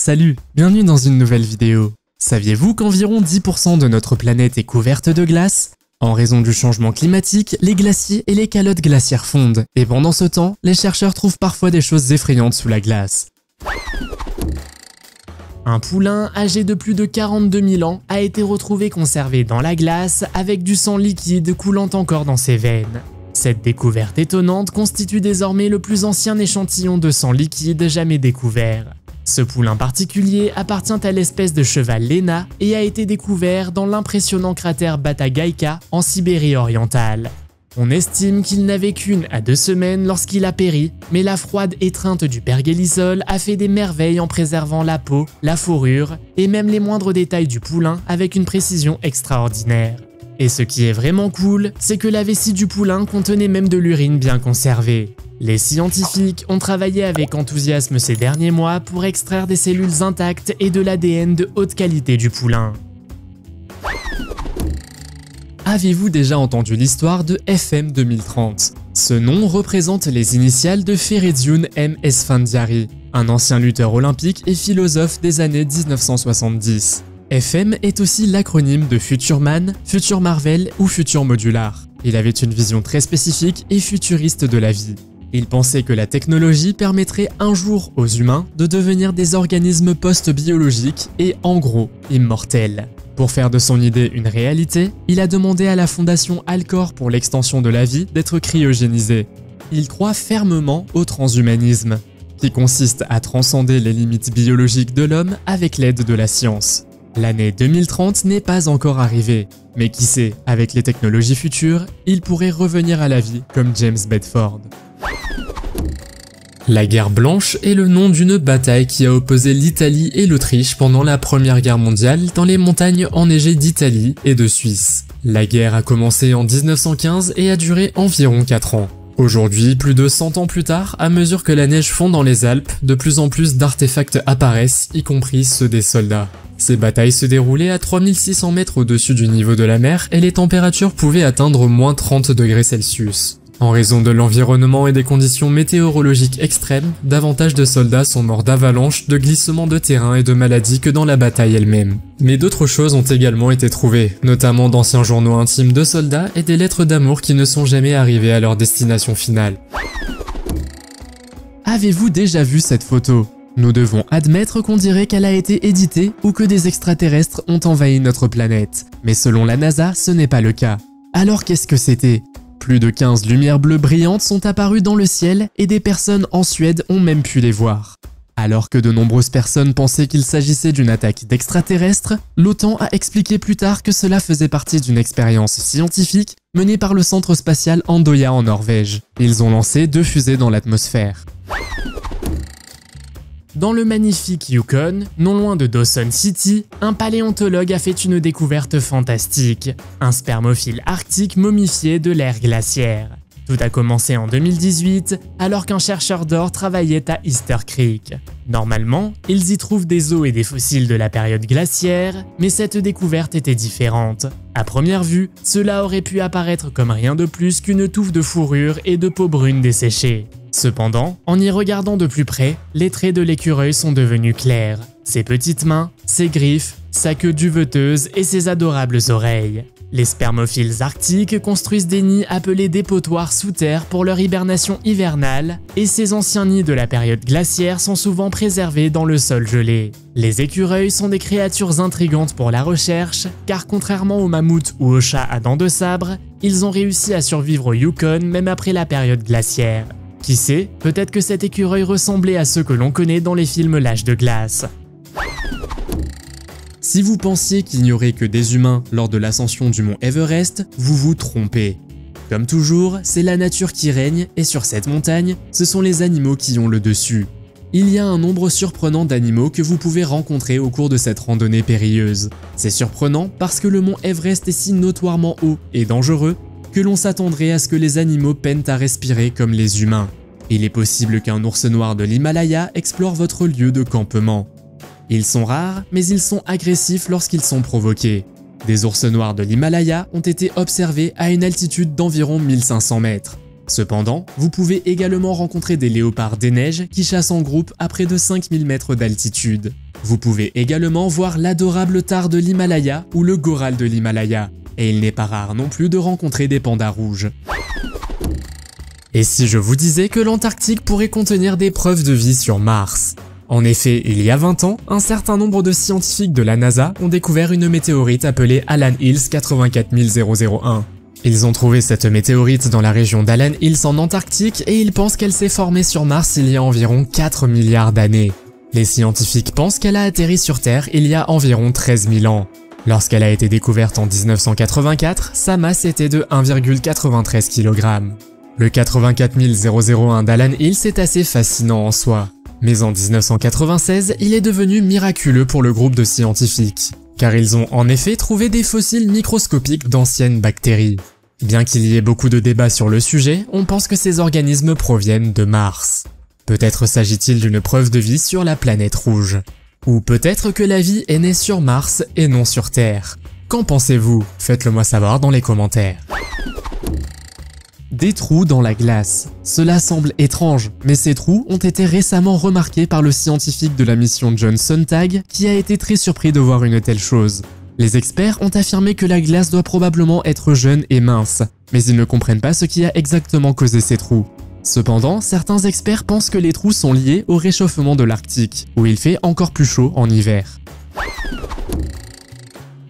Salut, bienvenue dans une nouvelle vidéo. Saviez-vous qu'environ 10% de notre planète est couverte de glace? En raison du changement climatique, les glaciers et les calottes glaciaires fondent, et pendant ce temps, les chercheurs trouvent parfois des choses effrayantes sous la glace. Un poulain âgé de plus de 42 000 ans a été retrouvé conservé dans la glace avec du sang liquide coulant encore dans ses veines. Cette découverte étonnante constitue désormais le plus ancien échantillon de sang liquide jamais découvert. Ce poulain particulier appartient à l'espèce de cheval Lena et a été découvert dans l'impressionnant cratère Batagaïka en Sibérie orientale. On estime qu'il n'a vécu qu'une à 2 semaines lorsqu'il a péri, mais la froide étreinte du pergélisol a fait des merveilles en préservant la peau, la fourrure et même les moindres détails du poulain avec une précision extraordinaire. Et ce qui est vraiment cool, c'est que la vessie du poulain contenait même de l'urine bien conservée. Les scientifiques ont travaillé avec enthousiasme ces derniers mois pour extraire des cellules intactes et de l'ADN de haute qualité du poulain. Avez-vous déjà entendu l'histoire de FM 2030? Ce nom représente les initiales de Feridun M. Esfandiari, un ancien lutteur olympique et philosophe des années 1970. FM est aussi l'acronyme de Future Man, Future Marvel ou Future Modular. Il avait une vision très spécifique et futuriste de la vie. Il pensait que la technologie permettrait un jour aux humains de devenir des organismes post-biologiques et en gros immortels. Pour faire de son idée une réalité, il a demandé à la fondation Alcor pour l'extension de la vie d'être cryogénisé. Il croit fermement au transhumanisme, qui consiste à transcender les limites biologiques de l'homme avec l'aide de la science. L'année 2030 n'est pas encore arrivée, mais qui sait, avec les technologies futures, il pourrait revenir à la vie comme James Bedford. La guerre blanche est le nom d'une bataille qui a opposé l'Italie et l'Autriche pendant la Première Guerre mondiale dans les montagnes enneigées d'Italie et de Suisse. La guerre a commencé en 1915 et a duré environ 4 ans. Aujourd'hui, plus de 100 ans plus tard, à mesure que la neige fond dans les Alpes, de plus en plus d'artefacts apparaissent, y compris ceux des soldats. Ces batailles se déroulaient à 3600 mètres au-dessus du niveau de la mer et les températures pouvaient atteindre moins 30 degrés Celsius. En raison de l'environnement et des conditions météorologiques extrêmes, davantage de soldats sont morts d'avalanches, de glissements de terrain et de maladies que dans la bataille elle-même. Mais d'autres choses ont également été trouvées, notamment d'anciens journaux intimes de soldats et des lettres d'amour qui ne sont jamais arrivées à leur destination finale. Avez-vous déjà vu cette photo? Nous devons admettre qu'on dirait qu'elle a été éditée ou que des extraterrestres ont envahi notre planète. Mais selon la NASA, ce n'est pas le cas. Alors qu'est-ce que c'était? Plus de 15 lumières bleues brillantes sont apparues dans le ciel et des personnes en Suède ont même pu les voir. Alors que de nombreuses personnes pensaient qu'il s'agissait d'une attaque d'extraterrestres, l'OTAN a expliqué plus tard que cela faisait partie d'une expérience scientifique menée par le centre spatial Andøya en Norvège. Ils ont lancé 2 fusées dans l'atmosphère. Dans le magnifique Yukon, non loin de Dawson City, un paléontologue a fait une découverte fantastique, un spermophile arctique momifié de l'ère glaciaire. Tout a commencé en 2018, alors qu'un chercheur d'or travaillait à Easter Creek. Normalement, ils y trouvent des os et des fossiles de la période glaciaire, mais cette découverte était différente. À première vue, cela aurait pu apparaître comme rien de plus qu'une touffe de fourrure et de peau brune desséchée. Cependant, en y regardant de plus près, les traits de l'écureuil sont devenus clairs. Ses petites mains, ses griffes, sa queue duveteuse et ses adorables oreilles. Les spermophiles arctiques construisent des nids appelés dépotoirs sous terre pour leur hibernation hivernale, et ces anciens nids de la période glaciaire sont souvent préservés dans le sol gelé. Les écureuils sont des créatures intrigantes pour la recherche, car contrairement aux mammouths ou aux chats à dents de sabre, ils ont réussi à survivre au Yukon même après la période glaciaire. Qui sait, peut-être que cet écureuil ressemblait à ceux que l'on connaît dans les films L'Âge de glace. Si vous pensiez qu'il n'y aurait que des humains lors de l'ascension du mont Everest, vous vous trompez. Comme toujours, c'est la nature qui règne et sur cette montagne, ce sont les animaux qui ont le dessus. Il y a un nombre surprenant d'animaux que vous pouvez rencontrer au cours de cette randonnée périlleuse. C'est surprenant parce que le mont Everest est si notoirement haut et dangereux que l'on s'attendrait à ce que les animaux peinent à respirer comme les humains. Il est possible qu'un ours noir de l'Himalaya explore votre lieu de campement. Ils sont rares, mais ils sont agressifs lorsqu'ils sont provoqués. Des ours noirs de l'Himalaya ont été observés à une altitude d'environ 1500 mètres. Cependant, vous pouvez également rencontrer des léopards des neiges qui chassent en groupe à près de 5000 mètres d'altitude. Vous pouvez également voir l'adorable thar de l'Himalaya ou le goral de l'Himalaya. Et il n'est pas rare non plus de rencontrer des pandas rouges. Et si je vous disais que l'Antarctique pourrait contenir des preuves de vie sur Mars? En effet, il y a 20 ans, un certain nombre de scientifiques de la NASA ont découvert une météorite appelée Allan Hills 84001. Ils ont trouvé cette météorite dans la région d'Allan Hills en Antarctique et ils pensent qu'elle s'est formée sur Mars il y a environ 4 milliards d'années. Les scientifiques pensent qu'elle a atterri sur Terre il y a environ 13 000 ans. Lorsqu'elle a été découverte en 1984, sa masse était de 1,93 kg. Le 84001 d'Allan Hills est assez fascinant en soi. Mais en 1996, il est devenu miraculeux pour le groupe de scientifiques, car ils ont en effet trouvé des fossiles microscopiques d'anciennes bactéries. Bien qu'il y ait beaucoup de débats sur le sujet, on pense que ces organismes proviennent de Mars. Peut-être s'agit-il d'une preuve de vie sur la planète rouge. Ou peut-être que la vie est née sur Mars et non sur Terre. Qu'en pensez-vous? Faites-le moi savoir dans les commentaires. Des trous dans la glace. Cela semble étrange, mais ces trous ont été récemment remarqués par le scientifique de la mission John Sontag qui a été très surpris de voir une telle chose. Les experts ont affirmé que la glace doit probablement être jeune et mince, mais ils ne comprennent pas ce qui a exactement causé ces trous. Cependant, certains experts pensent que les trous sont liés au réchauffement de l'Arctique, où il fait encore plus chaud en hiver.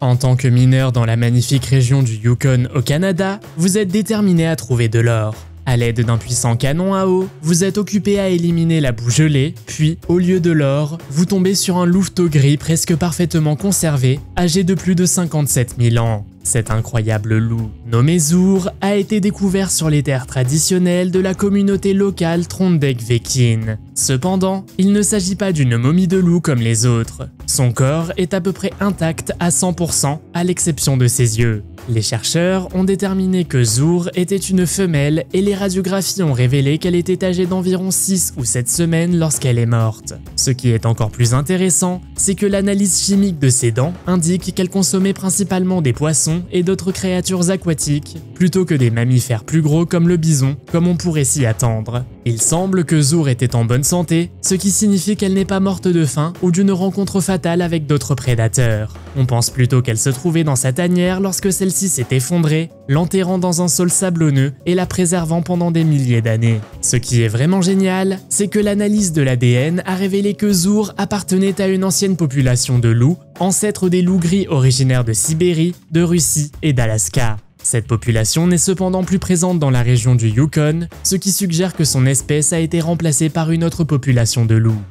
En tant que mineur dans la magnifique région du Yukon au Canada, vous êtes déterminé à trouver de l'or. À l'aide d'un puissant canon à eau, vous êtes occupé à éliminer la boue gelée, puis, au lieu de l'or, vous tombez sur un louveteau gris presque parfaitement conservé, âgé de plus de 57 000 ans. Cet incroyable loup, nommé Zour, a été découvert sur les terres traditionnelles de la communauté locale Trondheim-Vekin. Cependant, il ne s'agit pas d'une momie de loup comme les autres. Son corps est à peu près intact à 100%, à l'exception de ses yeux. Les chercheurs ont déterminé que Zour était une femelle et les radiographies ont révélé qu'elle était âgée d'environ 6 ou 7 semaines lorsqu'elle est morte. Ce qui est encore plus intéressant, c'est que l'analyse chimique de ses dents indique qu'elle consommait principalement des poissons et d'autres créatures aquatiques, plutôt que des mammifères plus gros comme le bison, comme on pourrait s'y attendre. Il semble que Zour était en bonne santé, ce qui signifie qu'elle n'est pas morte de faim ou d'une rencontre fatale avec d'autres prédateurs. On pense plutôt qu'elle se trouvait dans sa tanière lorsque celle-ci s'est effondrée, l'enterrant dans un sol sablonneux et la préservant pendant des milliers d'années. Ce qui est vraiment génial, c'est que l'analyse de l'ADN a révélé que Zour appartenait à une ancienne population de loups, ancêtre des loups gris originaires de Sibérie, de Russie et d'Alaska. Cette population n'est cependant plus présente dans la région du Yukon, ce qui suggère que son espèce a été remplacée par une autre population de loups.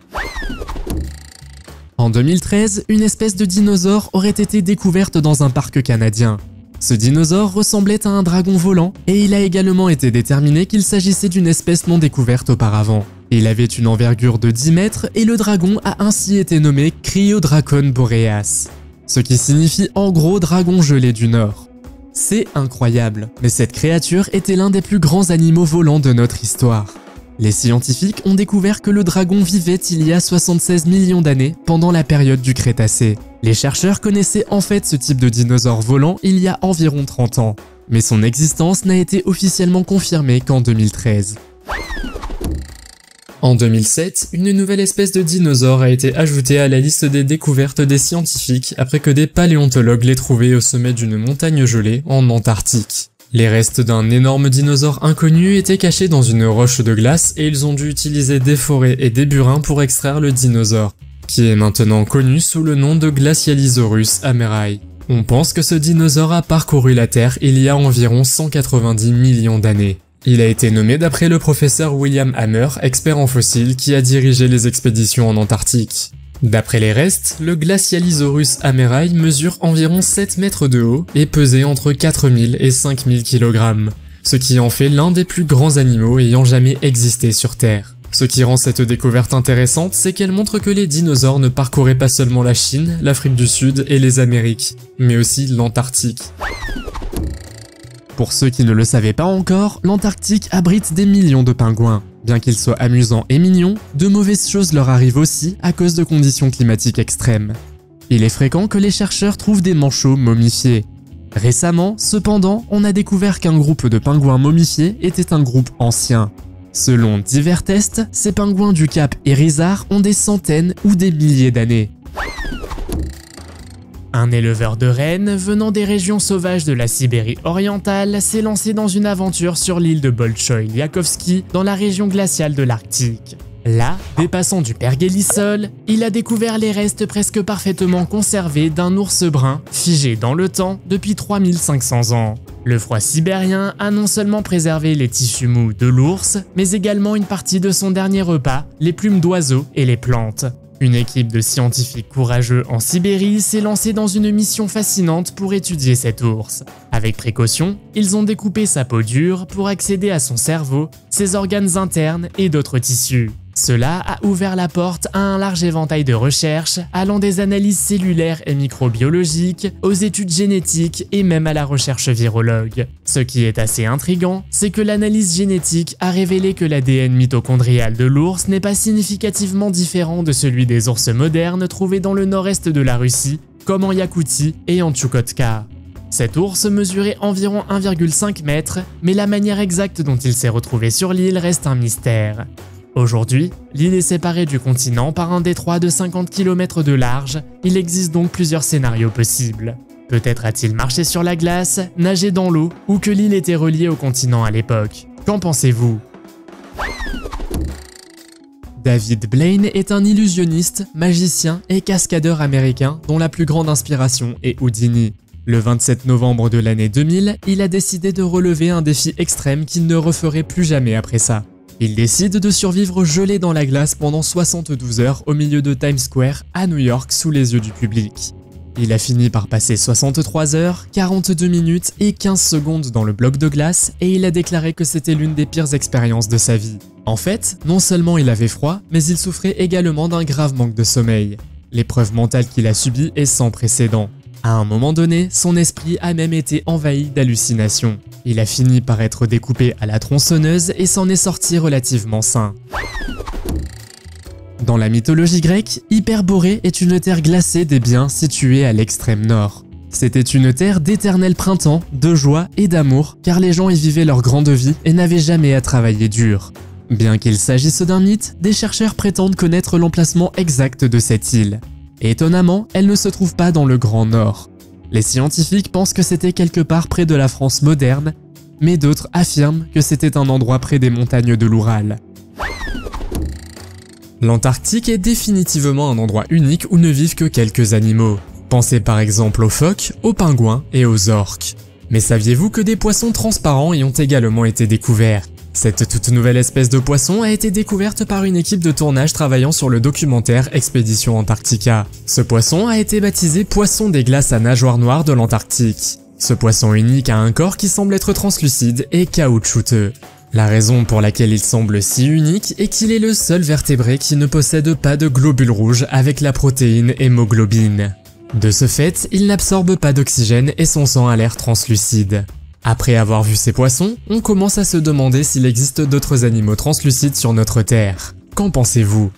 En 2013, une espèce de dinosaure aurait été découverte dans un parc canadien. Ce dinosaure ressemblait à un dragon volant et il a également été déterminé qu'il s'agissait d'une espèce non découverte auparavant. Il avait une envergure de 10 mètres et le dragon a ainsi été nommé Cryodracon boreas, ce qui signifie en gros dragon gelé du Nord. C'est incroyable, mais cette créature était l'un des plus grands animaux volants de notre histoire. Les scientifiques ont découvert que le dragon vivait il y a 76 millions d'années pendant la période du Crétacé. Les chercheurs connaissaient en fait ce type de dinosaure volant il y a environ 30 ans, mais son existence n'a été officiellement confirmée qu'en 2013. En 2007, une nouvelle espèce de dinosaure a été ajoutée à la liste des découvertes des scientifiques après que des paléontologues l'aient trouvé au sommet d'une montagne gelée en Antarctique. Les restes d'un énorme dinosaure inconnu étaient cachés dans une roche de glace et ils ont dû utiliser des forêts et des burins pour extraire le dinosaure, qui est maintenant connu sous le nom de Glacialisaurus ameri. On pense que ce dinosaure a parcouru la Terre il y a environ 190 millions d'années. Il a été nommé d'après le professeur William Hammer, expert en fossiles, qui a dirigé les expéditions en Antarctique. D'après les restes, le Glacialisaurus ameri mesure environ 7 mètres de haut et pesait entre 4000 et 5000 kg, ce qui en fait l'un des plus grands animaux ayant jamais existé sur Terre. Ce qui rend cette découverte intéressante, c'est qu'elle montre que les dinosaures ne parcouraient pas seulement la Chine, l'Afrique du Sud et les Amériques, mais aussi l'Antarctique. Pour ceux qui ne le savaient pas encore, l'Antarctique abrite des millions de pingouins. Bien qu'ils soient amusants et mignons, de mauvaises choses leur arrivent aussi à cause de conditions climatiques extrêmes. Il est fréquent que les chercheurs trouvent des manchots momifiés. Récemment, cependant, on a découvert qu'un groupe de pingouins momifiés était un groupe ancien. Selon divers tests, ces pingouins du cap Hérissart ont des centaines ou des milliers d'années. Un éleveur de rennes venant des régions sauvages de la Sibérie orientale s'est lancé dans une aventure sur l'île de Bolchoï-Liakovski dans la région glaciale de l'Arctique. Là, dépassant du pergélisol, il a découvert les restes presque parfaitement conservés d'un ours brun figé dans le temps depuis 3500 ans. Le froid sibérien a non seulement préservé les tissus mous de l'ours, mais également une partie de son dernier repas, les plumes d'oiseaux et les plantes. Une équipe de scientifiques courageux en Sibérie s'est lancée dans une mission fascinante pour étudier cet ours. Avec précaution, ils ont découpé sa peau dure pour accéder à son cerveau, ses organes internes et d'autres tissus. Cela a ouvert la porte à un large éventail de recherches, allant des analyses cellulaires et microbiologiques, aux études génétiques et même à la recherche virologue. Ce qui est assez intriguant, c'est que l'analyse génétique a révélé que l'ADN mitochondrial de l'ours n'est pas significativement différent de celui des ours modernes trouvés dans le nord-est de la Russie, comme en Yakoutie et en Tchoukotka. Cet ours mesurait environ 1,5 mètre, mais la manière exacte dont il s'est retrouvé sur l'île reste un mystère. Aujourd'hui, l'île est séparée du continent par un détroit de 50 km de large, il existe donc plusieurs scénarios possibles. Peut-être a-t-il marché sur la glace, nagé dans l'eau, ou que l'île était reliée au continent à l'époque. Qu'en pensez-vous? David Blaine est un illusionniste, magicien et cascadeur américain dont la plus grande inspiration est Houdini. Le 27 novembre de l'année 2000, il a décidé de relever un défi extrême qu'il ne referait plus jamais après ça. Il décide de survivre gelé dans la glace pendant 72 heures au milieu de Times Square à New York sous les yeux du public. Il a fini par passer 63 heures, 42 minutes et 15 secondes dans le bloc de glace et il a déclaré que c'était l'une des pires expériences de sa vie. En fait, non seulement il avait froid, mais il souffrait également d'un grave manque de sommeil. L'épreuve mentale qu'il a subie est sans précédent. À un moment donné, son esprit a même été envahi d'hallucinations. Il a fini par être découpé à la tronçonneuse et s'en est sorti relativement sain. Dans la mythologie grecque, Hyperborée est une terre glacée des biens située à l'extrême nord. C'était une terre d'éternel printemps, de joie et d'amour, car les gens y vivaient leur grande vie et n'avaient jamais à travailler dur. Bien qu'il s'agisse d'un mythe, des chercheurs prétendent connaître l'emplacement exact de cette île. Étonnamment, elle ne se trouve pas dans le Grand Nord. Les scientifiques pensent que c'était quelque part près de la France moderne, mais d'autres affirment que c'était un endroit près des montagnes de l'Oural. L'Antarctique est définitivement un endroit unique où ne vivent que quelques animaux. Pensez par exemple aux phoques, aux pingouins et aux orques. Mais saviez-vous que des poissons transparents y ont également été découverts? Cette toute nouvelle espèce de poisson a été découverte par une équipe de tournage travaillant sur le documentaire Expédition Antarctica. Ce poisson a été baptisé poisson des glaces à nageoires noires de l'Antarctique. Ce poisson unique a un corps qui semble être translucide et caoutchouteux. La raison pour laquelle il semble si unique est qu'il est le seul vertébré qui ne possède pas de globules rouges avec la protéine hémoglobine. De ce fait, il n'absorbe pas d'oxygène et son sang a l'air translucide. Après avoir vu ces poissons, on commence à se demander s'il existe d'autres animaux translucides sur notre Terre. Qu'en pensez-vous?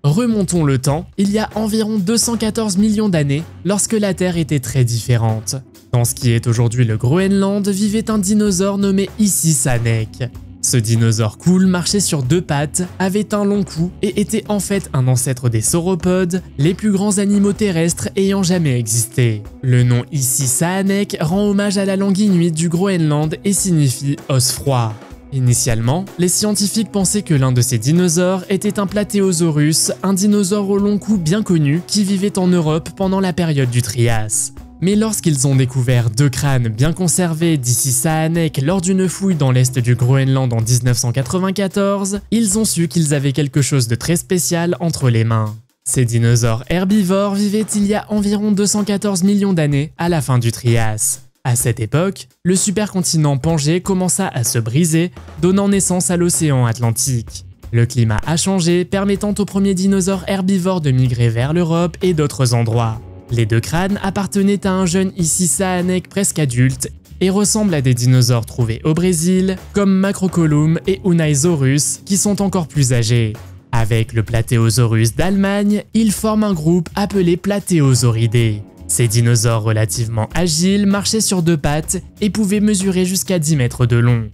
Remontons le temps, il y a environ 214 millions d'années, lorsque la Terre était très différente. Dans ce qui est aujourd'hui le Groenland vivait un dinosaure nommé Issy-Sanek. Ce dinosaure cool marchait sur deux pattes, avait un long cou et était en fait un ancêtre des sauropodes, les plus grands animaux terrestres ayant jamais existé. Le nom Issy-Sanek rend hommage à la langue inuite du Groenland et signifie « os froid ». Initialement, les scientifiques pensaient que l'un de ces dinosaures était un Plateosaurus, un dinosaure au long cou bien connu qui vivait en Europe pendant la période du Trias. Mais lorsqu'ils ont découvert deux crânes bien conservés d'Issy-Sanek lors d'une fouille dans l'est du Groenland en 1994, ils ont su qu'ils avaient quelque chose de très spécial entre les mains. Ces dinosaures herbivores vivaient il y a environ 214 millions d'années à la fin du Trias. À cette époque, le supercontinent Pangée commença à se briser, donnant naissance à l'océan Atlantique. Le climat a changé, permettant aux premiers dinosaures herbivores de migrer vers l'Europe et d'autres endroits. Les deux crânes appartenaient à un jeune Issy-Sanek presque adulte et ressemblent à des dinosaures trouvés au Brésil, comme Macrocolum et Unaisaurus, qui sont encore plus âgés. Avec le Plateosaurus d'Allemagne, ils forment un groupe appelé Plateosauridés. Ces dinosaures relativement agiles marchaient sur deux pattes et pouvaient mesurer jusqu'à 10 mètres de long.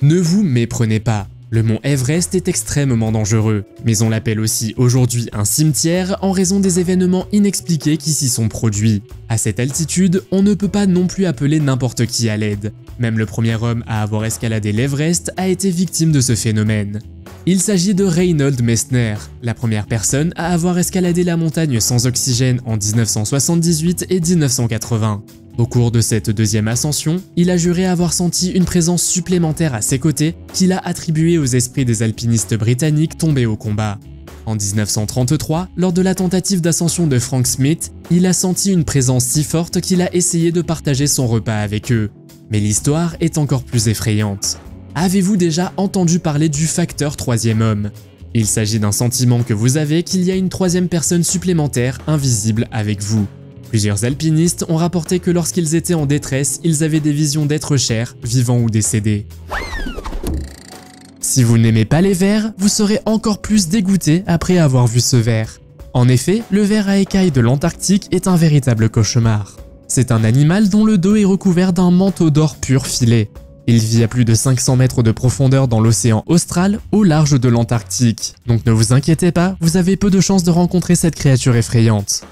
Ne vous méprenez pas. Le mont Everest est extrêmement dangereux, mais on l'appelle aussi aujourd'hui un cimetière en raison des événements inexpliqués qui s'y sont produits. À cette altitude, on ne peut pas non plus appeler n'importe qui à l'aide. Même le premier homme à avoir escaladé l'Everest a été victime de ce phénomène. Il s'agit de Reinhold Messner, la première personne à avoir escaladé la montagne sans oxygène en 1978 et 1980. Au cours de cette deuxième ascension, il a juré avoir senti une présence supplémentaire à ses côtés qu'il a attribuée aux esprits des alpinistes britanniques tombés au combat. En 1933, lors de la tentative d'ascension de Frank Smith, il a senti une présence si forte qu'il a essayé de partager son repas avec eux. Mais l'histoire est encore plus effrayante. Avez-vous déjà entendu parler du facteur troisième homme? Il s'agit d'un sentiment que vous avez qu'il y a une troisième personne supplémentaire invisible avec vous. Plusieurs alpinistes ont rapporté que lorsqu'ils étaient en détresse, ils avaient des visions d'êtres chers, vivants ou décédés. Si vous n'aimez pas les vers, vous serez encore plus dégoûté après avoir vu ce ver. En effet, le ver à écailles de l'Antarctique est un véritable cauchemar. C'est un animal dont le dos est recouvert d'un manteau d'or pur filé. Il vit à plus de 500 mètres de profondeur dans l'océan austral, au large de l'Antarctique. Donc ne vous inquiétez pas, vous avez peu de chances de rencontrer cette créature effrayante.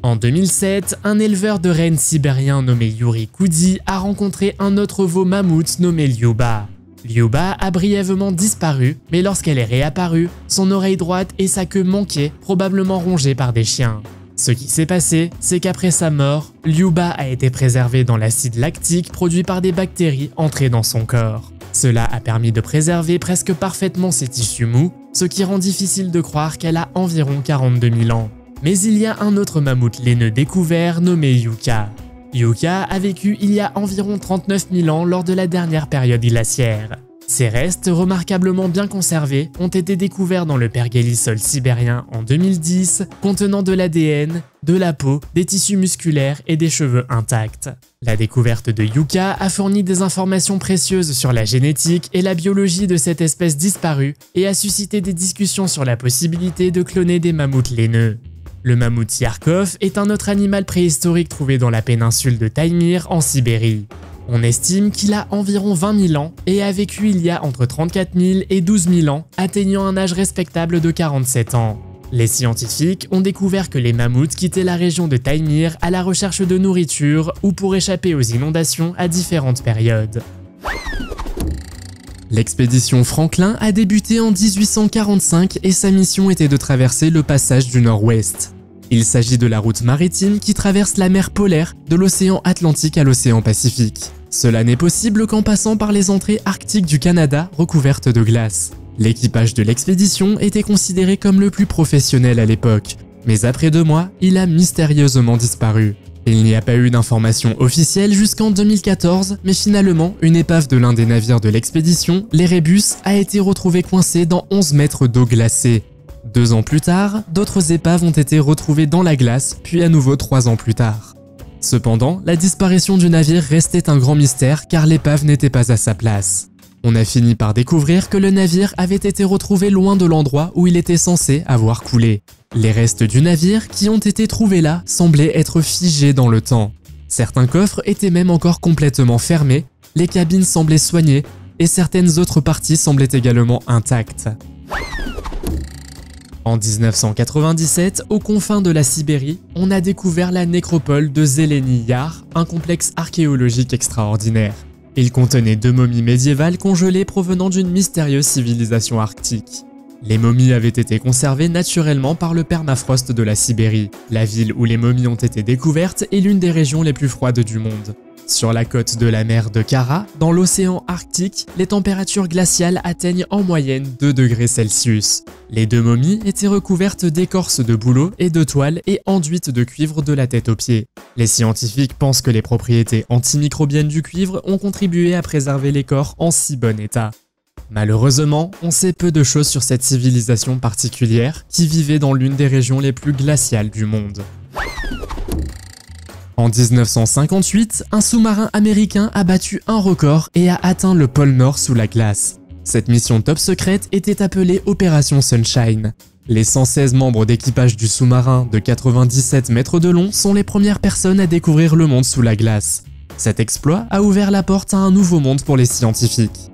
En 2007, un éleveur de rennes sibérien nommé Yuri Koudi a rencontré un autre veau mammouth nommé Lyuba. Lyuba a brièvement disparu, mais lorsqu'elle est réapparue, son oreille droite et sa queue manquaient, probablement rongées par des chiens. Ce qui s'est passé, c'est qu'après sa mort, Lyuba a été préservé dans l'acide lactique produit par des bactéries entrées dans son corps. Cela a permis de préserver presque parfaitement ses tissus mous, ce qui rend difficile de croire qu'elle a environ 42 000 ans. Mais il y a un autre mammouth laineux découvert nommé Yuka. Yuka a vécu il y a environ 39 000 ans lors de la dernière période glaciaire. Ses restes, remarquablement bien conservés, ont été découverts dans le pergélisol sibérien en 2010, contenant de l'ADN, de la peau, des tissus musculaires et des cheveux intacts. La découverte de Yuka a fourni des informations précieuses sur la génétique et la biologie de cette espèce disparue et a suscité des discussions sur la possibilité de cloner des mammouths laineux. Le mammouth Yarkov est un autre animal préhistorique trouvé dans la péninsule de Taïmyr en Sibérie. On estime qu'il a environ 20 000 ans et a vécu il y a entre 34 000 et 12 000 ans, atteignant un âge respectable de 47 ans. Les scientifiques ont découvert que les mammouths quittaient la région de Taïmyr à la recherche de nourriture ou pour échapper aux inondations à différentes périodes. L'expédition Franklin a débuté en 1845 et sa mission était de traverser le passage du Nord-Ouest. Il s'agit de la route maritime qui traverse la mer polaire de l'océan Atlantique à l'océan Pacifique. Cela n'est possible qu'en passant par les entrées arctiques du Canada recouvertes de glace. L'équipage de l'expédition était considéré comme le plus professionnel à l'époque, mais après 2 mois, il a mystérieusement disparu. Il n'y a pas eu d'informations officielles jusqu'en 2014, mais finalement, une épave de l'un des navires de l'expédition, l'Erebus, a été retrouvée coincée dans 11 mètres d'eau glacée. 2 ans plus tard, d'autres épaves ont été retrouvées dans la glace, puis à nouveau 3 ans plus tard. Cependant, la disparition du navire restait un grand mystère car l'épave n'était pas à sa place. On a fini par découvrir que le navire avait été retrouvé loin de l'endroit où il était censé avoir coulé. Les restes du navire qui ont été trouvés là semblaient être figés dans le temps. Certains coffres étaient même encore complètement fermés, les cabines semblaient soignées et certaines autres parties semblaient également intactes. En 1997, aux confins de la Sibérie, on a découvert la nécropole de Zeleny Yar, un complexe archéologique extraordinaire. Il contenait 2 momies médiévales congelées provenant d'une mystérieuse civilisation arctique. Les momies avaient été conservées naturellement par le permafrost de la Sibérie. La ville où les momies ont été découvertes est l'une des régions les plus froides du monde. Sur la côte de la mer de Kara, dans l'océan Arctique, les températures glaciales atteignent en moyenne 2 degrés Celsius. Les 2 momies étaient recouvertes d'écorce de bouleau et de toile et enduites de cuivre de la tête aux pieds. Les scientifiques pensent que les propriétés antimicrobiennes du cuivre ont contribué à préserver les corps en si bon état. Malheureusement, on sait peu de choses sur cette civilisation particulière qui vivait dans l'une des régions les plus glaciales du monde. En 1958, un sous-marin américain a battu un record et a atteint le pôle Nord sous la glace. Cette mission top secrète était appelée Opération Sunshine. Les 116 membres d'équipage du sous-marin de 97 mètres de long sont les premières personnes à découvrir le monde sous la glace. Cet exploit a ouvert la porte à un nouveau monde pour les scientifiques.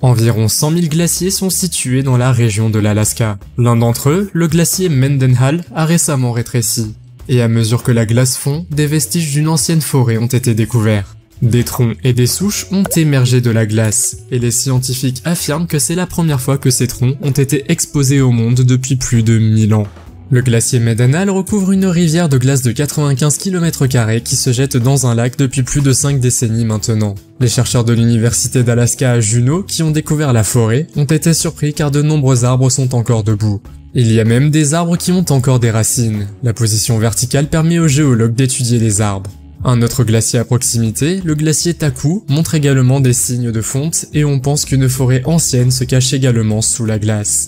Environ 100 000 glaciers sont situés dans la région de l'Alaska. L'un d'entre eux, le glacier Mendenhall, a récemment rétréci. Et à mesure que la glace fond, des vestiges d'une ancienne forêt ont été découverts. Des troncs et des souches ont émergé de la glace, et les scientifiques affirment que c'est la première fois que ces troncs ont été exposés au monde depuis plus de 1000 ans. Le glacier Mendenhall recouvre une rivière de glace de 95 km² qui se jette dans un lac depuis plus de 5 décennies maintenant. Les chercheurs de l'université d'Alaska à Juneau, qui ont découvert la forêt, ont été surpris car de nombreux arbres sont encore debout. Il y a même des arbres qui ont encore des racines. La position verticale permet aux géologues d'étudier les arbres. Un autre glacier à proximité, le glacier Taku, montre également des signes de fonte et on pense qu'une forêt ancienne se cache également sous la glace.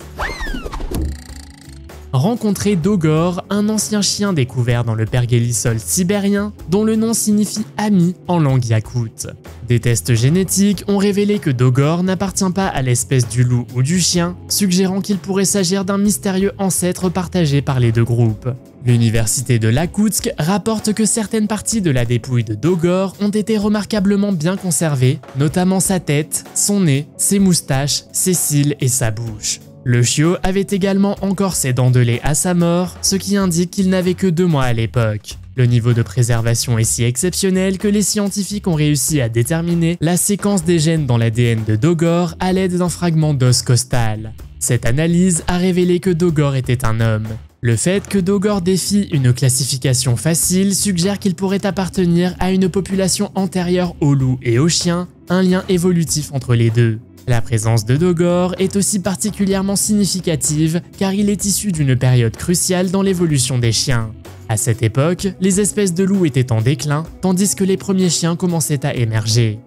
Rencontrer Dogor, un ancien chien découvert dans le pergélisol sibérien, dont le nom signifie ami en langue yakoute. Des tests génétiques ont révélé que Dogor n'appartient pas à l'espèce du loup ou du chien, suggérant qu'il pourrait s'agir d'un mystérieux ancêtre partagé par les deux groupes. L'université de l'Akoutsk rapporte que certaines parties de la dépouille de Dogor ont été remarquablement bien conservées, notamment sa tête, son nez, ses moustaches, ses cils et sa bouche. Le chiot avait également encore ses dents de lait à sa mort, ce qui indique qu'il n'avait que 2 mois à l'époque. Le niveau de préservation est si exceptionnel que les scientifiques ont réussi à déterminer la séquence des gènes dans l'ADN de Dogor à l'aide d'un fragment d'os costal. Cette analyse a révélé que Dogor était un homme. Le fait que Dogor défie une classification facile suggère qu'il pourrait appartenir à une population antérieure aux loups et aux chiens, un lien évolutif entre les deux. La présence de Dogor est aussi particulièrement significative car il est issu d'une période cruciale dans l'évolution des chiens. À cette époque, les espèces de loups étaient en déclin, tandis que les premiers chiens commençaient à émerger.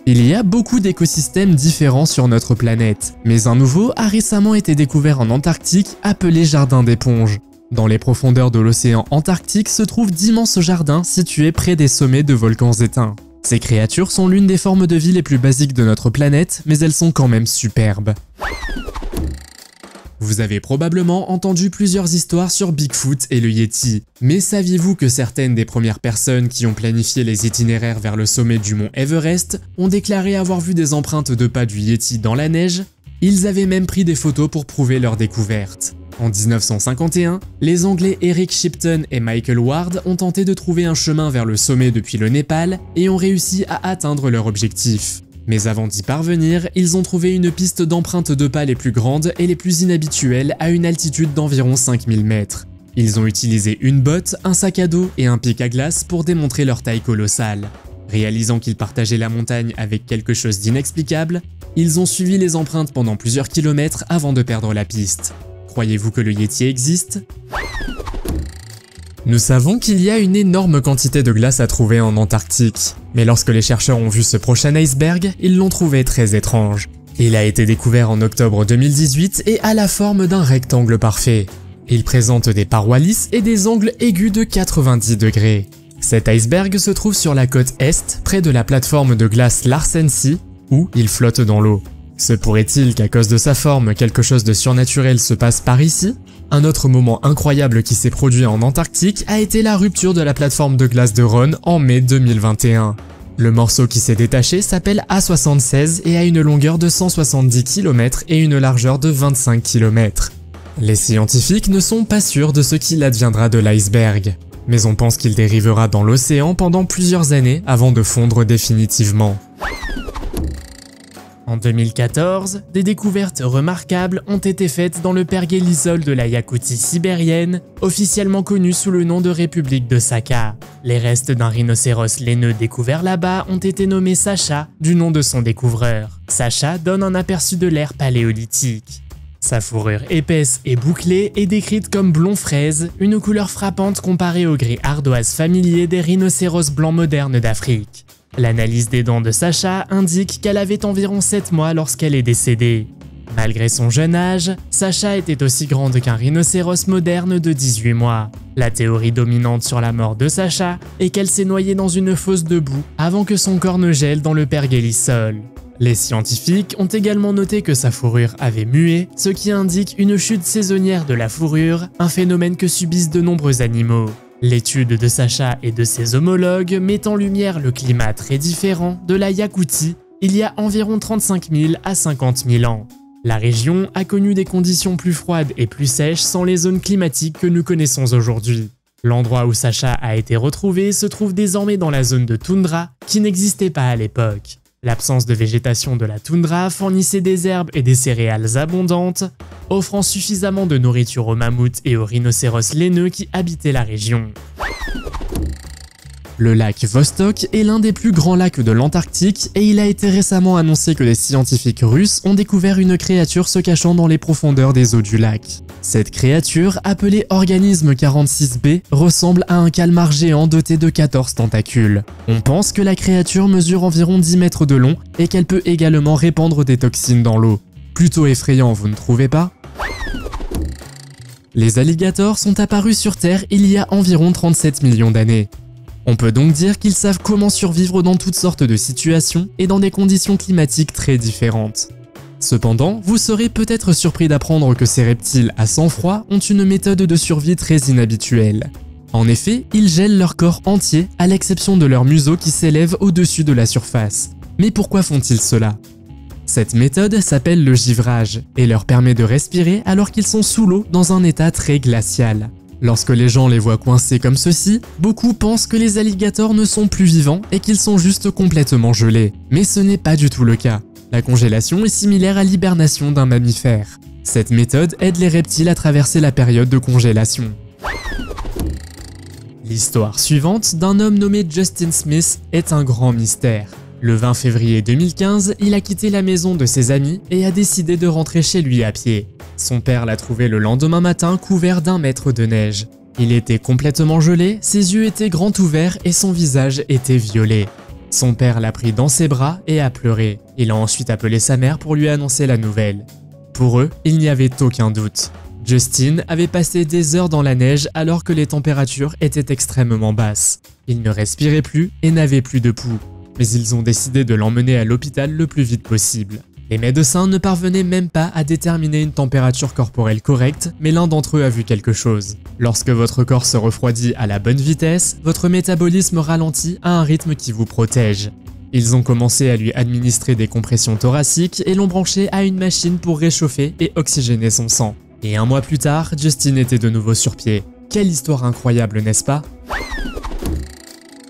Il y a beaucoup d'écosystèmes différents sur notre planète, mais un nouveau a récemment été découvert en Antarctique appelé jardin d'éponge. Dans les profondeurs de l'océan Antarctique se trouvent d'immenses jardins situés près des sommets de volcans éteints. Ces créatures sont l'une des formes de vie les plus basiques de notre planète, mais elles sont quand même superbes. Vous avez probablement entendu plusieurs histoires sur Bigfoot et le Yeti, mais saviez-vous que certaines des premières personnes qui ont planifié les itinéraires vers le sommet du mont Everest ont déclaré avoir vu des empreintes de pas du Yeti dans la neige? Ils avaient même pris des photos pour prouver leur découverte. En 1951, les Anglais Eric Shipton et Michael Ward ont tenté de trouver un chemin vers le sommet depuis le Népal et ont réussi à atteindre leur objectif. Mais avant d'y parvenir, ils ont trouvé une piste d'empreintes de pas les plus grandes et les plus inhabituelles à une altitude d'environ 5000 mètres. Ils ont utilisé une botte, un sac à dos et un pic à glace pour démontrer leur taille colossale. Réalisant qu'ils partageaient la montagne avec quelque chose d'inexplicable, ils ont suivi les empreintes pendant plusieurs kilomètres avant de perdre la piste. Croyez-vous que le Yeti existe? Nous savons qu'il y a une énorme quantité de glace à trouver en Antarctique, mais lorsque les chercheurs ont vu ce prochain iceberg, ils l'ont trouvé très étrange. Il a été découvert en octobre 2018 et a la forme d'un rectangle parfait. Il présente des parois lisses et des angles aigus de 90 degrés. Cet iceberg se trouve sur la côte est, près de la plateforme de glace Larsen C, où il flotte dans l'eau. Se pourrait-il qu'à cause de sa forme, quelque chose de surnaturel se passe par ici? Un autre moment incroyable qui s'est produit en Antarctique a été la rupture de la plateforme de glace de Ronne en mai 2021. Le morceau qui s'est détaché s'appelle A76 et a une longueur de 170 km et une largeur de 25 km. Les scientifiques ne sont pas sûrs de ce qu'il adviendra de l'iceberg, mais on pense qu'il dérivera dans l'océan pendant plusieurs années avant de fondre définitivement. En 2014, des découvertes remarquables ont été faites dans le pergélisol de la Yakoutie sibérienne, officiellement connu sous le nom de République de Sakha. Les restes d'un rhinocéros laineux découvert là-bas ont été nommés Sacha, du nom de son découvreur. Sacha donne un aperçu de l'ère paléolithique. Sa fourrure épaisse et bouclée est décrite comme blond fraise, une couleur frappante comparée au gris ardoise familier des rhinocéros blancs modernes d'Afrique. L'analyse des dents de Sacha indique qu'elle avait environ 7 mois lorsqu'elle est décédée. Malgré son jeune âge, Sacha était aussi grande qu'un rhinocéros moderne de 18 mois. La théorie dominante sur la mort de Sacha est qu'elle s'est noyée dans une fosse de boue avant que son corps ne gèle dans le pergélisol. Les scientifiques ont également noté que sa fourrure avait mué, ce qui indique une chute saisonnière de la fourrure, un phénomène que subissent de nombreux animaux. L'étude de Sacha et de ses homologues met en lumière le climat très différent de la Yakoutie il y a environ 35 000 à 50 000 ans. La région a connu des conditions plus froides et plus sèches sans les zones climatiques que nous connaissons aujourd'hui. L'endroit où Sacha a été retrouvé se trouve désormais dans la zone de toundra qui n'existait pas à l'époque. L'absence de végétation de la toundra fournissait des herbes et des céréales abondantes, offrant suffisamment de nourriture aux mammouths et aux rhinocéros laineux qui habitaient la région. Le lac Vostok est l'un des plus grands lacs de l'Antarctique et il a été récemment annoncé que les scientifiques russes ont découvert une créature se cachant dans les profondeurs des eaux du lac. Cette créature, appelée Organisme 46b, ressemble à un calmar géant doté de 14 tentacules. On pense que la créature mesure environ 10 mètres de long et qu'elle peut également répandre des toxines dans l'eau. Plutôt effrayant, vous ne trouvez pas ? Les alligators sont apparus sur Terre il y a environ 37 millions d'années. On peut donc dire qu'ils savent comment survivre dans toutes sortes de situations et dans des conditions climatiques très différentes. Cependant, vous serez peut-être surpris d'apprendre que ces reptiles à sang froid ont une méthode de survie très inhabituelle. En effet, ils gèlent leur corps entier à l'exception de leur museau qui s'élève au-dessus de la surface. Mais pourquoi font-ils cela ? Cette méthode s'appelle le givrage et leur permet de respirer alors qu'ils sont sous l'eau dans un état très glacial. Lorsque les gens les voient coincés comme ceci, beaucoup pensent que les alligators ne sont plus vivants et qu'ils sont juste complètement gelés. Mais ce n'est pas du tout le cas. La congélation est similaire à l'hibernation d'un mammifère. Cette méthode aide les reptiles à traverser la période de congélation. L'histoire suivante d'un homme nommé Justin Smith est un grand mystère. Le 20 février 2015, il a quitté la maison de ses amis et a décidé de rentrer chez lui à pied. Son père l'a trouvé le lendemain matin couvert d'1 mètre de neige. Il était complètement gelé, ses yeux étaient grands ouverts et son visage était violet. Son père l'a pris dans ses bras et a pleuré. Il a ensuite appelé sa mère pour lui annoncer la nouvelle. Pour eux, il n'y avait aucun doute. Justin avait passé des heures dans la neige alors que les températures étaient extrêmement basses. Il ne respirait plus et n'avait plus de pouls. Mais ils ont décidé de l'emmener à l'hôpital le plus vite possible. Les médecins ne parvenaient même pas à déterminer une température corporelle correcte, mais l'un d'entre eux a vu quelque chose. Lorsque votre corps se refroidit à la bonne vitesse, votre métabolisme ralentit à un rythme qui vous protège. Ils ont commencé à lui administrer des compressions thoraciques et l'ont branché à une machine pour réchauffer et oxygéner son sang. Et 1 mois plus tard, Justin était de nouveau sur pied. Quelle histoire incroyable, n'est-ce pas ?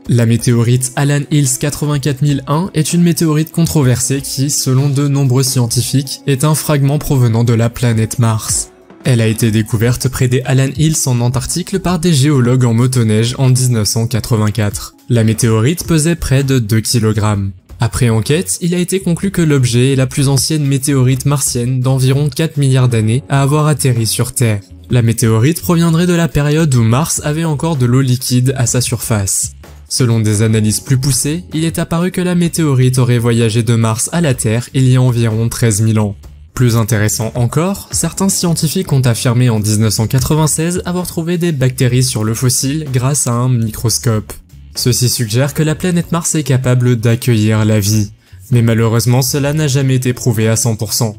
La météorite Allan Hills 84001 est une météorite controversée qui, selon de nombreux scientifiques, est un fragment provenant de la planète Mars. Elle a été découverte près des Allan Hills en Antarctique par des géologues en motoneige en 1984. La météorite pesait près de 2 kg. Après enquête, il a été conclu que l'objet est la plus ancienne météorite martienne d'environ 4 milliards d'années à avoir atterri sur Terre. La météorite proviendrait de la période où Mars avait encore de l'eau liquide à sa surface. Selon des analyses plus poussées, il est apparu que la météorite aurait voyagé de Mars à la Terre il y a environ 13 000 ans. Plus intéressant encore, certains scientifiques ont affirmé en 1996 avoir trouvé des bactéries sur le fossile grâce à un microscope. Ceci suggère que la planète Mars est capable d'accueillir la vie. Mais malheureusement, cela n'a jamais été prouvé à 100%.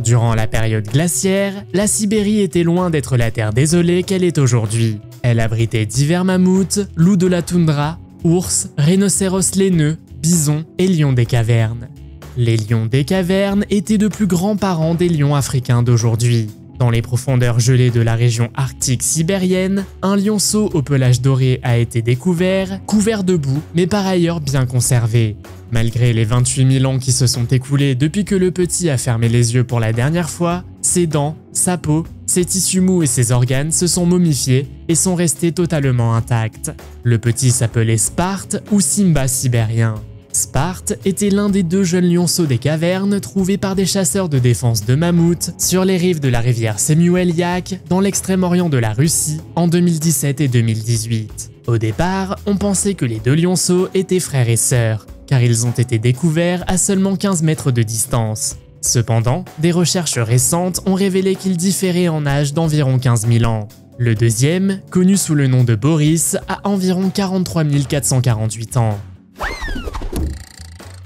Durant la période glaciaire, la Sibérie était loin d'être la terre désolée qu'elle est aujourd'hui. Elle abritait divers mammouths, loups de la toundra, ours, rhinocéros laineux, bisons et lions des cavernes. Les lions des cavernes étaient de plus grands parents des lions africains d'aujourd'hui. Dans les profondeurs gelées de la région arctique sibérienne, un lionceau au pelage doré a été découvert, couvert de boue, mais par ailleurs bien conservé. Malgré les 28 000 ans qui se sont écoulés depuis que le petit a fermé les yeux pour la dernière fois, ses dents, sa peau, ses tissus mous et ses organes se sont momifiés et sont restés totalement intacts. Le petit s'appelait Sparte ou Simba sibérien. Sparte était l'un des 2 jeunes lionceaux des cavernes trouvés par des chasseurs de défense de mammouths sur les rives de la rivière Semuel-Yak dans l'extrême-orient de la Russie en 2017 et 2018. Au départ, on pensait que les 2 lionceaux étaient frères et sœurs, car ils ont été découverts à seulement 15 mètres de distance. Cependant, des recherches récentes ont révélé qu'ils différaient en âge d'environ 15 000 ans. Le deuxième, connu sous le nom de Boris, a environ 43 448 ans.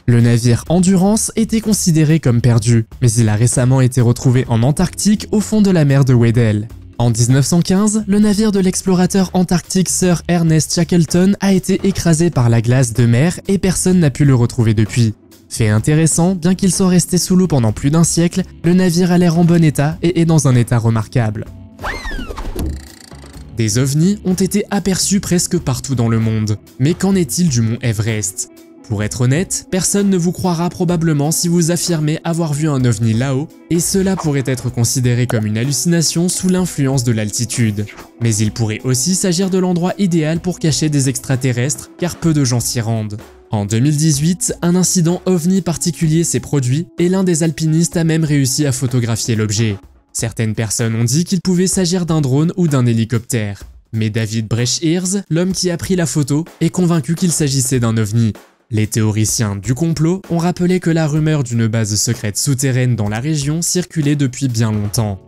Le navire Endurance était considéré comme perdu, mais il a récemment été retrouvé en Antarctique au fond de la mer de Weddell. En 1915, le navire de l'explorateur antarctique Sir Ernest Shackleton a été écrasé par la glace de mer et personne n'a pu le retrouver depuis. Fait intéressant, bien qu'il soit resté sous l'eau pendant plus d'un siècle, le navire a l'air en bon état et est dans un état remarquable. Des ovnis ont été aperçus presque partout dans le monde. Mais qu'en est-il du mont Everest? Pour être honnête, personne ne vous croira probablement si vous affirmez avoir vu un ovni là-haut, et cela pourrait être considéré comme une hallucination sous l'influence de l'altitude. Mais il pourrait aussi s'agir de l'endroit idéal pour cacher des extraterrestres, car peu de gens s'y rendent. En 2018, un incident ovni particulier s'est produit, et l'un des alpinistes a même réussi à photographier l'objet. Certaines personnes ont dit qu'il pouvait s'agir d'un drone ou d'un hélicoptère. Mais David Brecht-Ears, l'homme qui a pris la photo, est convaincu qu'il s'agissait d'un ovni. Les théoriciens du complot ont rappelé que la rumeur d'une base secrète souterraine dans la région circulait depuis bien longtemps.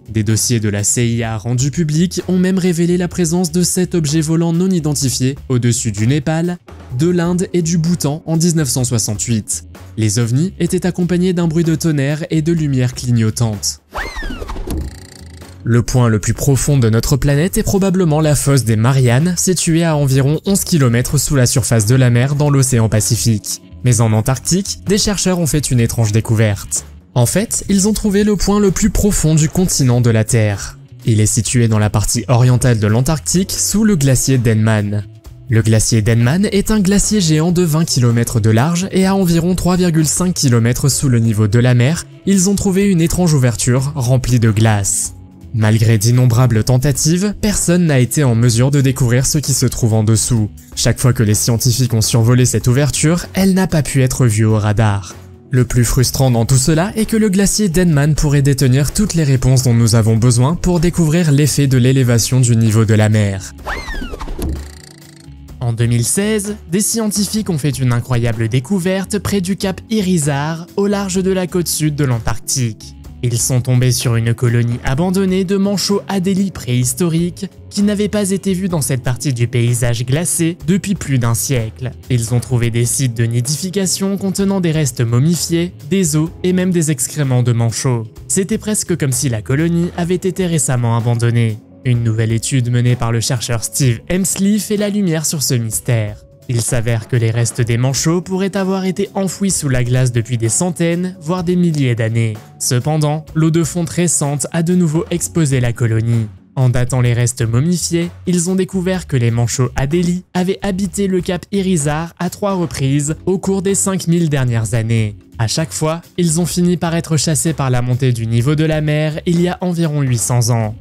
Des dossiers de la CIA rendus publics ont même révélé la présence de 7 objets volants non identifiés au-dessus du Népal, de l'Inde et du Bhoutan en 1968. Les ovnis étaient accompagnés d'un bruit de tonnerre et de lumières clignotantes. Le point le plus profond de notre planète est probablement la fosse des Mariannes, située à environ 11 km sous la surface de la mer dans l'océan Pacifique. Mais en Antarctique, des chercheurs ont fait une étrange découverte. En fait, ils ont trouvé le point le plus profond du continent de la Terre. Il est situé dans la partie orientale de l'Antarctique, sous le glacier Denman. Le glacier Denman est un glacier géant de 20 km de large et à environ 3,5 km sous le niveau de la mer, ils ont trouvé une étrange ouverture remplie de glace. Malgré d'innombrables tentatives, personne n'a été en mesure de découvrir ce qui se trouve en dessous. Chaque fois que les scientifiques ont survolé cette ouverture, elle n'a pas pu être vue au radar. Le plus frustrant dans tout cela est que le glacier Denman pourrait détenir toutes les réponses dont nous avons besoin pour découvrir l'effet de l'élévation du niveau de la mer. En 2016, des scientifiques ont fait une incroyable découverte près du cap Irizar, au large de la côte sud de l'Antarctique. Ils sont tombés sur une colonie abandonnée de manchots Adélie préhistoriques qui n'avaient pas été vus dans cette partie du paysage glacé depuis plus d'un siècle. Ils ont trouvé des sites de nidification contenant des restes momifiés, des os et même des excréments de manchots. C'était presque comme si la colonie avait été récemment abandonnée. Une nouvelle étude menée par le chercheur Steve Hemsley fait la lumière sur ce mystère. Il s'avère que les restes des manchots pourraient avoir été enfouis sous la glace depuis des centaines, voire des milliers d'années. Cependant, l'eau de fonte récente a de nouveau exposé la colonie. En datant les restes momifiés, ils ont découvert que les manchots Adélie avaient habité le cap Irizar à 3 reprises au cours des 5000 dernières années. À chaque fois, ils ont fini par être chassés par la montée du niveau de la mer il y a environ 800 ans.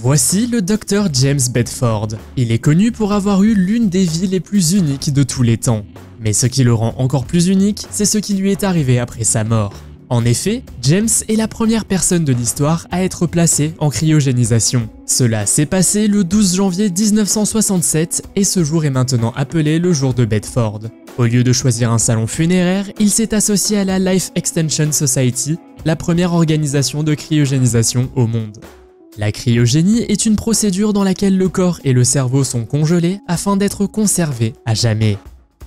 Voici le Dr James Bedford. Il est connu pour avoir eu l'une des vies les plus uniques de tous les temps. Mais ce qui le rend encore plus unique, c'est ce qui lui est arrivé après sa mort. En effet, James est la première personne de l'histoire à être placée en cryogénisation. Cela s'est passé le 12 janvier 1967 et ce jour est maintenant appelé le jour de Bedford. Au lieu de choisir un salon funéraire, il s'est associé à la Life Extension Society, la première organisation de cryogénisation au monde. La cryogénie est une procédure dans laquelle le corps et le cerveau sont congelés afin d'être conservés à jamais.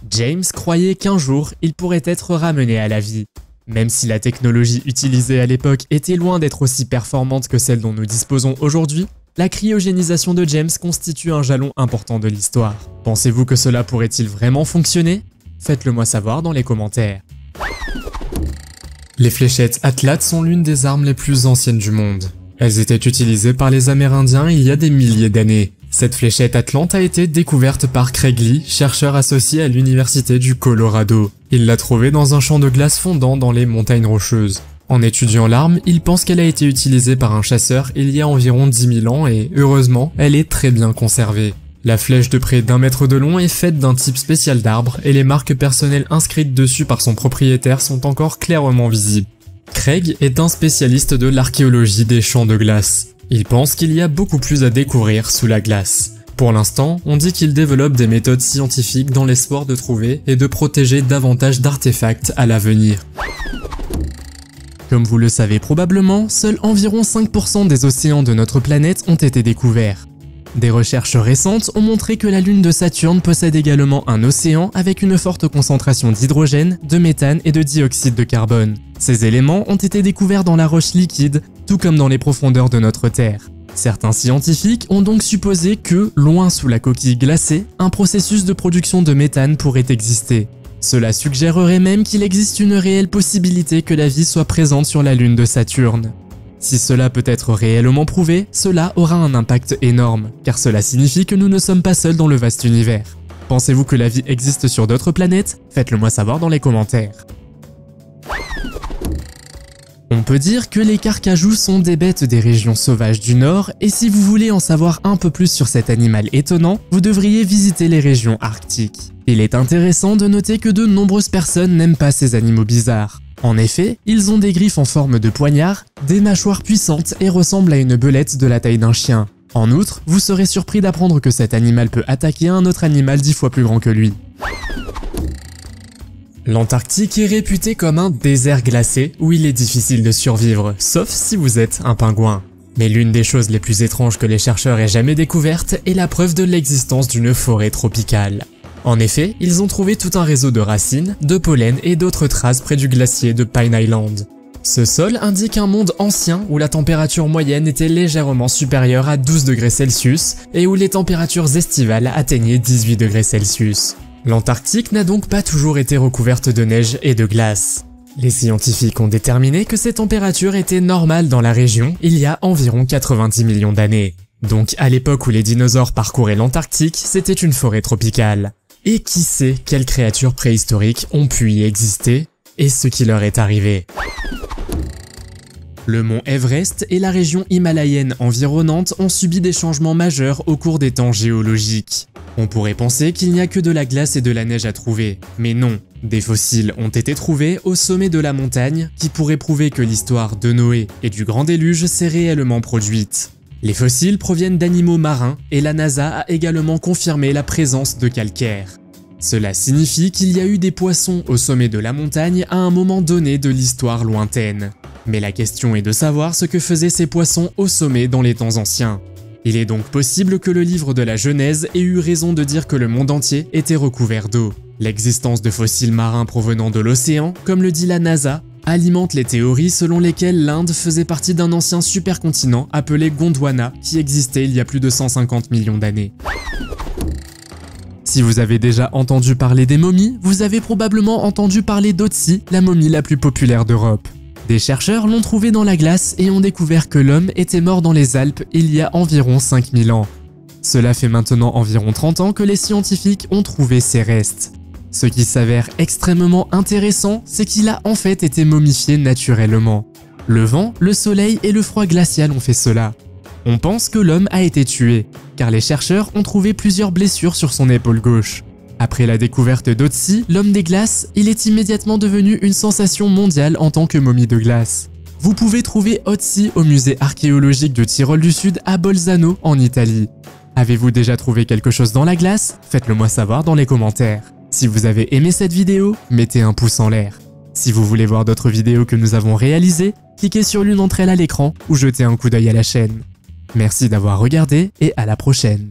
James croyait qu'un jour, il pourrait être ramené à la vie. Même si la technologie utilisée à l'époque était loin d'être aussi performante que celle dont nous disposons aujourd'hui, la cryogénisation de James constitue un jalon important de l'histoire. Pensez-vous que cela pourrait-il vraiment fonctionner? Faites-le moi savoir dans les commentaires. Les fléchettes Atlat sont l'une des armes les plus anciennes du monde. Elles étaient utilisées par les Amérindiens il y a des milliers d'années. Cette fléchette Atlante a été découverte par Craig Lee, chercheur associé à l'université du Colorado. Il l'a trouvée dans un champ de glace fondant dans les montagnes rocheuses. En étudiant l'arme, il pense qu'elle a été utilisée par un chasseur il y a environ 10 000 ans et, heureusement, elle est très bien conservée. La flèche de près d'1 mètre de long est faite d'un type spécial d'arbre et les marques personnelles inscrites dessus par son propriétaire sont encore clairement visibles. Craig est un spécialiste de l'archéologie des champs de glace. Il pense qu'il y a beaucoup plus à découvrir sous la glace. Pour l'instant, on dit qu'il développe des méthodes scientifiques dans l'espoir de trouver et de protéger davantage d'artefacts à l'avenir. Comme vous le savez probablement, seuls environ 5% des océans de notre planète ont été découverts. Des recherches récentes ont montré que la lune de Saturne possède également un océan avec une forte concentration d'hydrogène, de méthane et de dioxyde de carbone. Ces éléments ont été découverts dans la roche liquide, tout comme dans les profondeurs de notre Terre. Certains scientifiques ont donc supposé que, loin sous la coquille glacée, un processus de production de méthane pourrait exister. Cela suggérerait même qu'il existe une réelle possibilité que la vie soit présente sur la lune de Saturne. Si cela peut être réellement prouvé, cela aura un impact énorme, car cela signifie que nous ne sommes pas seuls dans le vaste univers. Pensez-vous que la vie existe sur d'autres planètes? Faites-le moi savoir dans les commentaires. On peut dire que les carcajous sont des bêtes des régions sauvages du Nord, et si vous voulez en savoir un peu plus sur cet animal étonnant, vous devriez visiter les régions arctiques. Il est intéressant de noter que de nombreuses personnes n'aiment pas ces animaux bizarres. En effet, ils ont des griffes en forme de poignard, des mâchoires puissantes et ressemblent à une belette de la taille d'un chien. En outre, vous serez surpris d'apprendre que cet animal peut attaquer un autre animal 10 fois plus grand que lui. L'Antarctique est réputé comme un désert glacé où il est difficile de survivre, sauf si vous êtes un pingouin. Mais l'une des choses les plus étranges que les chercheurs aient jamais découvertes est la preuve de l'existence d'une forêt tropicale. En effet, ils ont trouvé tout un réseau de racines, de pollen et d'autres traces près du glacier de Pine Island. Ce sol indique un monde ancien où la température moyenne était légèrement supérieure à 12 degrés Celsius et où les températures estivales atteignaient 18 degrés Celsius. L'Antarctique n'a donc pas toujours été recouverte de neige et de glace. Les scientifiques ont déterminé que ces températures étaient normales dans la région il y a environ 90 millions d'années. Donc à l'époque où les dinosaures parcouraient l'Antarctique, c'était une forêt tropicale. Et qui sait quelles créatures préhistoriques ont pu y exister et ce qui leur est arrivé. Le mont Everest et la région himalayenne environnante ont subi des changements majeurs au cours des temps géologiques. On pourrait penser qu'il n'y a que de la glace et de la neige à trouver, mais non. Des fossiles ont été trouvés au sommet de la montagne qui pourraient prouver que l'histoire de Noé et du grand déluge s'est réellement produite. Les fossiles proviennent d'animaux marins et la NASA a également confirmé la présence de calcaire. Cela signifie qu'il y a eu des poissons au sommet de la montagne à un moment donné de l'histoire lointaine. Mais la question est de savoir ce que faisaient ces poissons au sommet dans les temps anciens. Il est donc possible que le livre de la Genèse ait eu raison de dire que le monde entier était recouvert d'eau. L'existence de fossiles marins provenant de l'océan, comme le dit la NASA, alimente les théories selon lesquelles l'Inde faisait partie d'un ancien supercontinent appelé Gondwana qui existait il y a plus de 150 millions d'années. Si vous avez déjà entendu parler des momies, vous avez probablement entendu parler d'Otzi, la momie la plus populaire d'Europe. Des chercheurs l'ont trouvée dans la glace et ont découvert que l'homme était mort dans les Alpes il y a environ 5000 ans. Cela fait maintenant environ 30 ans que les scientifiques ont trouvé ces restes. Ce qui s'avère extrêmement intéressant, c'est qu'il a en fait été momifié naturellement. Le vent, le soleil et le froid glacial ont fait cela. On pense que l'homme a été tué, car les chercheurs ont trouvé plusieurs blessures sur son épaule gauche. Après la découverte d'Otzi, l'homme des glaces, il est immédiatement devenu une sensation mondiale en tant que momie de glace. Vous pouvez trouver Otzi au musée archéologique de Tyrol du Sud à Bolzano en Italie. Avez-vous déjà trouvé quelque chose dans la glace? Faites-le moi savoir dans les commentaires. Si vous avez aimé cette vidéo, mettez un pouce en l'air. Si vous voulez voir d'autres vidéos que nous avons réalisées, cliquez sur l'une d'entre elles à l'écran ou jetez un coup d'œil à la chaîne. Merci d'avoir regardé et à la prochaine.